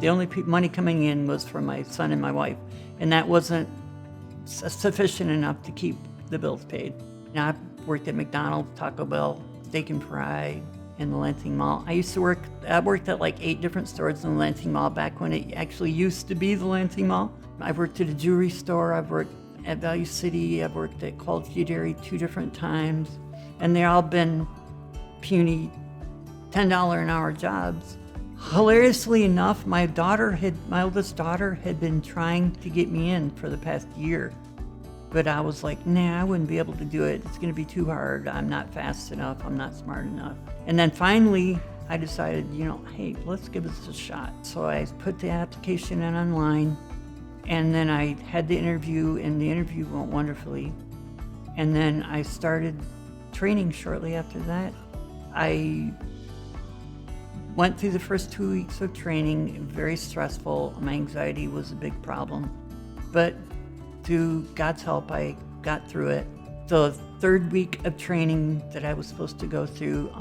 The only money coming in was from my son and my wife, and that wasn't sufficient enough to keep the bills paid. Now, I've worked at McDonald's, Taco Bell, Steak and Fry, in the Lansing Mall. I worked at like 8 different stores in the Lansing Mall back when it actually used to be the Lansing Mall. I've worked at a jewelry store, I've worked at Value City, I've worked at Quality Dairy 2 different times, and they've all been puny $10 an hour jobs. Hilariously enough, my oldest daughter had been trying to get me in for the past year. But I was like, nah, I wouldn't be able to do it. It's gonna be too hard. I'm not fast enough. I'm not smart enough. And then finally, I decided, hey, let's give this a shot. So I put the application in online, and then I had the interview, and the interview went wonderfully. And then I started training shortly after that. I went through the first 2 weeks of training, very stressful. My anxiety was a big problem. But through God's help, I got through it. The 3rd week of training that I was supposed to go through,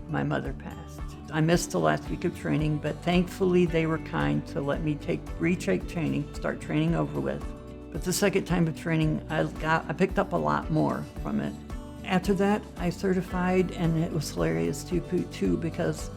my mother passed. I missed the last week of training, but thankfully they were kind to let me retake training, start training over with. But the second time of training, I picked up a lot more from it. After that, I certified, and it was hilarious too because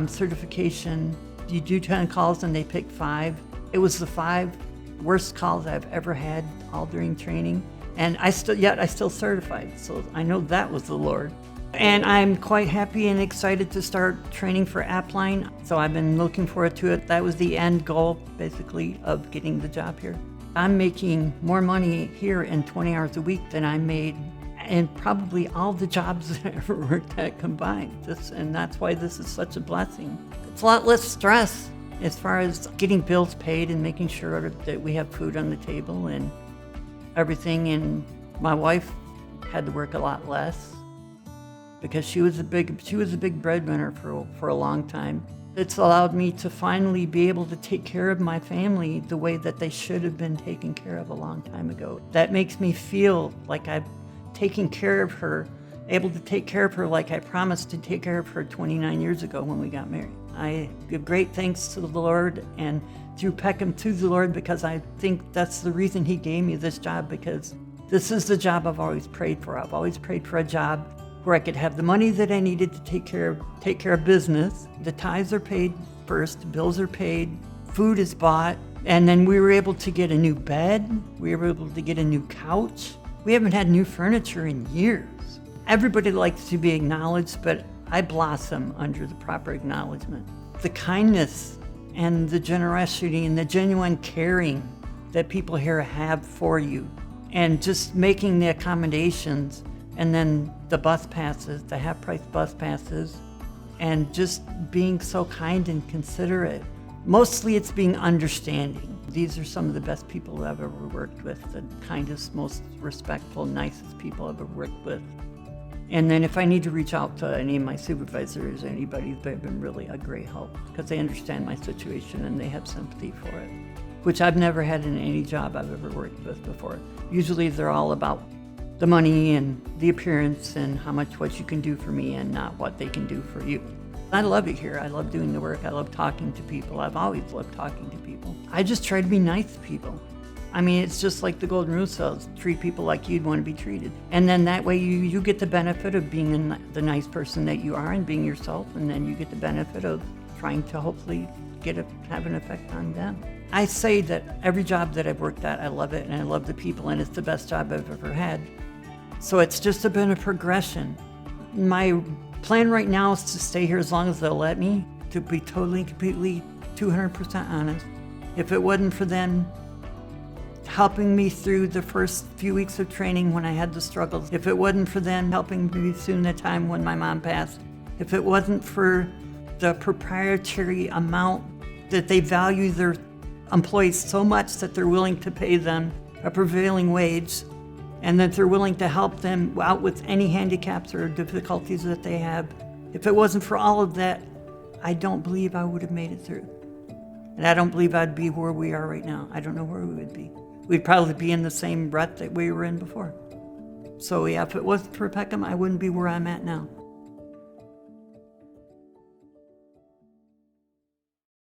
certification, you do 10 calls and they pick 5. It was the 5 worst calls I've ever had all during training, and I still certified, so I know that was the Lord. And I'm quite happy and excited to start training for Appline, so I've been looking forward to it. That was the end goal, basically, of getting the job here. I'm making more money here in 20 hours a week than I made in probably all the jobs that I ever worked at combined, and that's why this is such a blessing. It's a lot less stress as far as getting bills paid and making sure that we have food on the table and everything. And my wife had to work a lot less because she was a big breadwinner for a long time. It's allowed me to finally be able to take care of my family the way that they should have been taken care of a long time ago. That makes me feel like I've taken care of her, able to take care of her like I promised to take care of her 29 years ago when we got married. I give great thanks to the Lord and through Peckham to the Lord, because I think that's the reason he gave me this job, because this is the job I've always prayed for. I've always prayed for a job where I could have the money that I needed to take care of business. The tithes are paid first, bills are paid, food is bought, and then we were able to get a new bed, we were able to get a new couch. We haven't had new furniture in years. Everybody likes to be acknowledged, but I blossom under the proper acknowledgement. The kindness and the generosity and the genuine caring that people here have for you, and just making the accommodations, and then the bus passes, the half-price bus passes, and just being so kind and considerate. Mostly it's being understanding. These are some of the best people I've ever worked with, the kindest, most respectful, nicest people I've ever worked with. And then if I need to reach out to any of my supervisors, anybody, they've been really a great help because they understand my situation and they have sympathy for it, which I've never had in any job I've ever worked with before. Usually they're all about the money and the appearance and what you can do for me and not what they can do for you. I love it here. I love doing the work. I love talking to people. I've always loved talking to people. I just try to be nice to people. I mean, it's just like the golden rule says, treat people like you'd want to be treated. And then that way you get the benefit of being the nice person that you are and being yourself, and then you get the benefit of trying to hopefully have an effect on them. I say that every job that I've worked at, I love it and I love the people, and it's the best job I've ever had. So it's just been a progression. My plan right now is to stay here as long as they'll let me, to be totally, completely, 200% honest. If it wasn't for them helping me through the first few weeks of training when I had the struggles, if it wasn't for them helping me through the time when my mom passed, if it wasn't for the proprietary amount that they value their employees so much that they're willing to pay them a prevailing wage, and that they're willing to help them out with any handicaps or difficulties that they have. If it wasn't for all of that, I don't believe I would have made it through. And I don't believe I'd be where we are right now. I don't know where we would be. We'd probably be in the same rut that we were in before. So yeah, if it wasn't for Peckham, I wouldn't be where I'm at now.